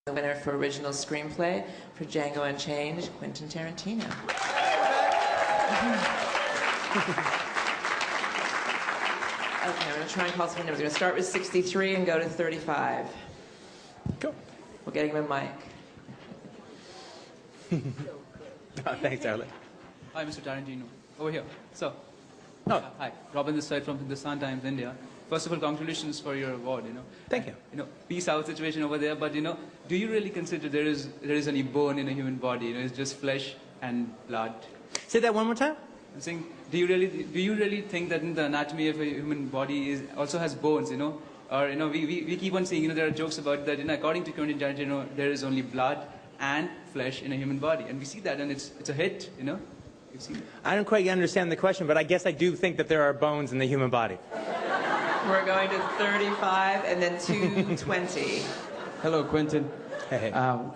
The winner for original screenplay for Django Unchained, Quentin Tarantino. Okay, I'm going to try and call some numbers. We're going to start with 63 and go to 35. Cool. We're getting him a mic. Thanks, Charlie. Hi, Mr. Tarantino. Over here. So, Oh. hi. Robin this side from the Sun Times, India. First of all, congratulations for your award, Thank you. Peace out situation over there, but, do you really consider there is any bone in a human body? It's just flesh and blood. Say that one more time. I'm saying, do you really think that in the anatomy of a human body also has bones, Or, we keep on saying, there are jokes about that, according to Quentin Tarantino, there is only blood and flesh in a human body. And we see that, and it's a hit, You've seen it. I don't quite understand the question, but I guess I do think that there are bones in the human body. We're going to 35 and then 220. Hello, Quentin. Hey.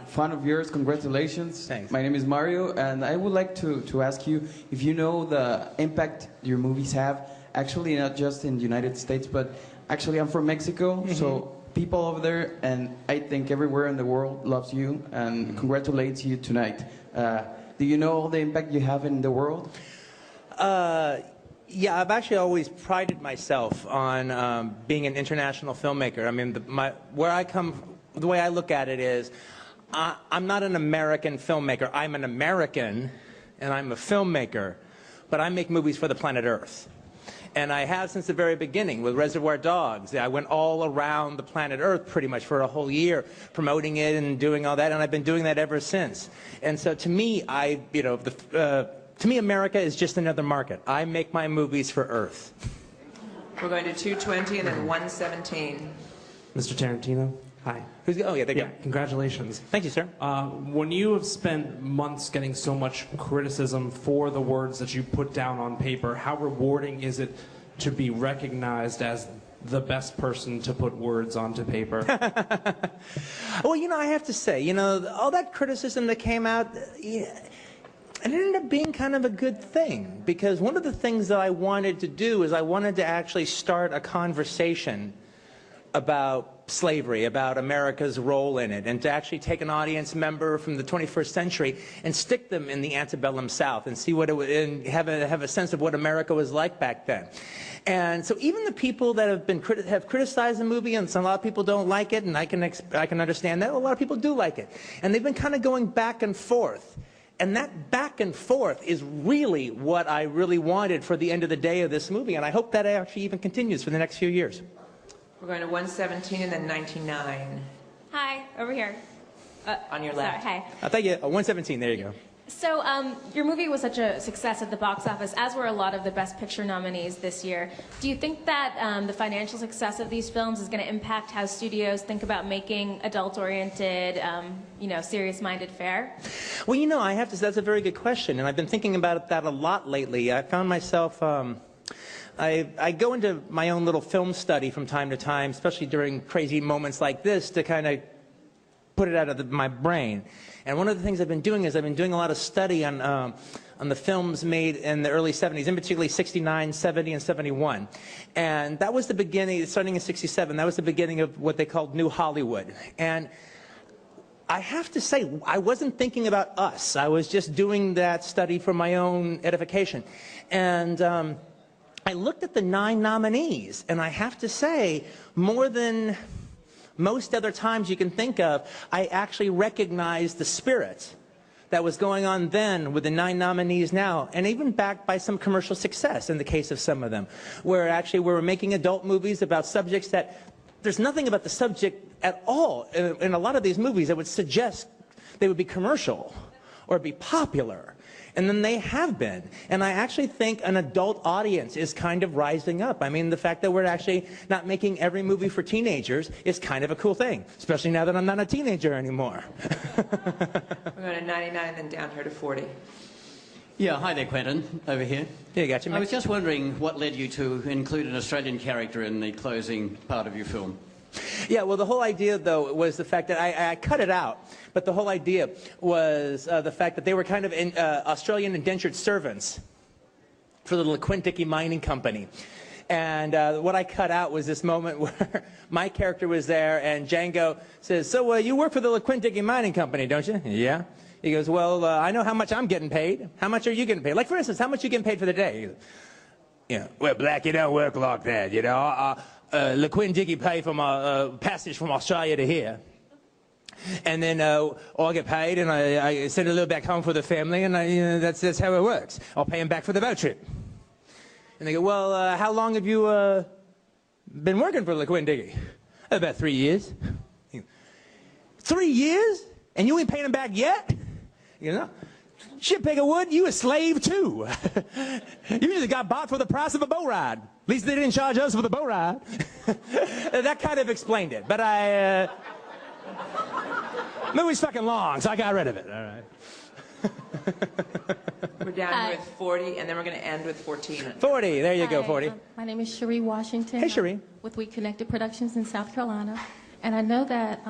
Fan of yours, congratulations. Thanks. My name is Mario, and I would like to ask you if you know the impact your movies have, actually not just in the United States, but actually I'm from Mexico, so people over there, and I think everywhere in the world loves you and congratulates you tonight. Do you know all the impact you have in the world? Yeah, I've actually always prided myself on being an international filmmaker. I mean, where I come, the way I look at it is, I'm not an American filmmaker. I'm an American, and I'm a filmmaker, but I make movies for the planet Earth. And I have since the very beginning with Reservoir Dogs. I went all around the planet Earth pretty much for a whole year, promoting it and doing all that, and I've been doing that ever since. And so to me, to me, America is just another market. I make my movies for Earth. We're going to 220 and then 117. Mr. Tarantino, hi. Oh, yeah, there you go. Congratulations. Thank you, sir. When you have spent months getting so much criticism for the words that you put down on paper, how rewarding is it to be recognized as the best person to put words onto paper? Well, I have to say, all that criticism that came out, it ended up being kind of a good thing, because one of the things that I wanted to do is I wanted to actually start a conversation about slavery, about America's role in it, and to actually take an audience member from the 21st century and stick them in the antebellum South and see what it would, and have a sense of what America was like back then. And so even the people that have criticized the movie, and a lot of people don't like it, and I can understand that, a lot of people do like it, and they've been kind of going back and forth. And that back and forth is really what I really wanted for the end of the day of this movie, and I hope that actually even continues for the next few years. We're going to 117 and then 99. Hi, over here. On your left. Sorry, hi. I thought you 117. There you go. So, your movie was such a success at the box office, as were a lot of the Best Picture nominees this year. Do you think that the financial success of these films is going to impact how studios think about making adult-oriented, serious-minded fare? Well, I have to say that's a very good question, and I've been thinking about that a lot lately. I found myself, I go into my own little film study from time to time, especially during crazy moments like this, to kind of put it out of my brain. And one of the things I've been doing is I've been doing a lot of study on the films made in the early 70s, in particularly 69, 70, and 71. And that was the beginning, starting in 67, that was the beginning of what they called New Hollywood. And I have to say, I wasn't thinking about us. I was just doing that study for my own edification. And I looked at the 9 nominees, and I have to say, more than most other times you can think of, I actually recognized the spirit that was going on then with the 9 nominees now, and even backed by some commercial success in the case of some of them, where actually we were making adult movies about subjects that there's nothing about the subject at all in a lot of these movies that would suggest they would be commercial or be popular. And then they have been. And I actually think an adult audience is kind of rising up. I mean, the fact that we're actually not making every movie for teenagers is kind of a cool thing, especially now that I'm not a teenager anymore. We're going to 99 and then down here to 40. Yeah, hi there, Quentin, over here. Yeah, gotcha. I was just wondering what led you to include an Australian character in the closing part of your film. Yeah, well, the whole idea, though, was the fact that I cut it out, but the whole idea was the fact that they were kind of Australian indentured servants for the LaQuinticky Mining Company. And what I cut out was this moment where my character was there, and Django says, so you work for the LaQuinticky Mining Company, don't you? Yeah. He goes, well, I know how much I'm getting paid. How much are you getting paid? Like, for instance, how much are you getting paid for the day? He goes, yeah, well, Black, you don't work like that, you know. LaQuinticky pay for my passage from Australia to here. And then I'll get paid, and I send a little back home for the family, and that's how it works. I'll pay them back for the boat trip. And they go, well, how long have you been working for LaQuinticky? About 3 years. 3 years? And you ain't paying them back yet? You know? Shit, Piggerwood, you a slave too. You just got bought for the price of a boat ride. At least they didn't charge us for the boat ride. That kind of explained it. But movie's fucking long, so I got rid of it. All right. We're down here with 40, and then we're going to end with 14. 40, there you go, Hi, 40. my name is Cherie Washington. Hey, Cherie. I'm with We Connected Productions in South Carolina. And I know that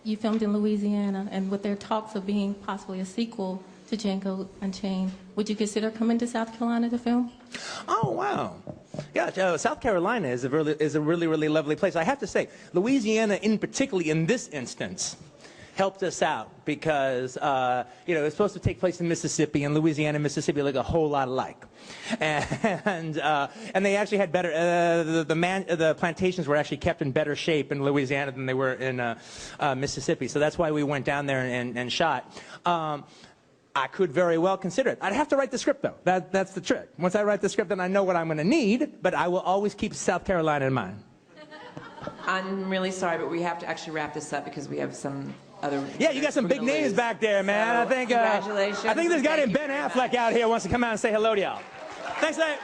you filmed in Louisiana, and with their talks of being possibly a sequel to Django Unchained, would you consider coming to South Carolina to film? Oh, wow. Yeah, South Carolina is a really, really lovely place. I have to say, Louisiana, particularly in this instance, helped us out because, it's supposed to take place in Mississippi, and Louisiana and Mississippi look a whole lot alike. And they actually had better, the plantations were actually kept in better shape in Louisiana than they were in Mississippi. So that's why we went down there and shot. I could very well consider it. I'd have to write the script, though. That's the trick. Once I write the script, then I know what I'm going to need, but I will always keep South Carolina in mind. I'm really sorry, but we have to actually wrap this up because we have some other... Yeah, you got some big names back there, man. So, I think congratulations. I think this guy named Thank you Ben very Affleck much. out here wants to come out and say hello to y'all. Thanks, mate.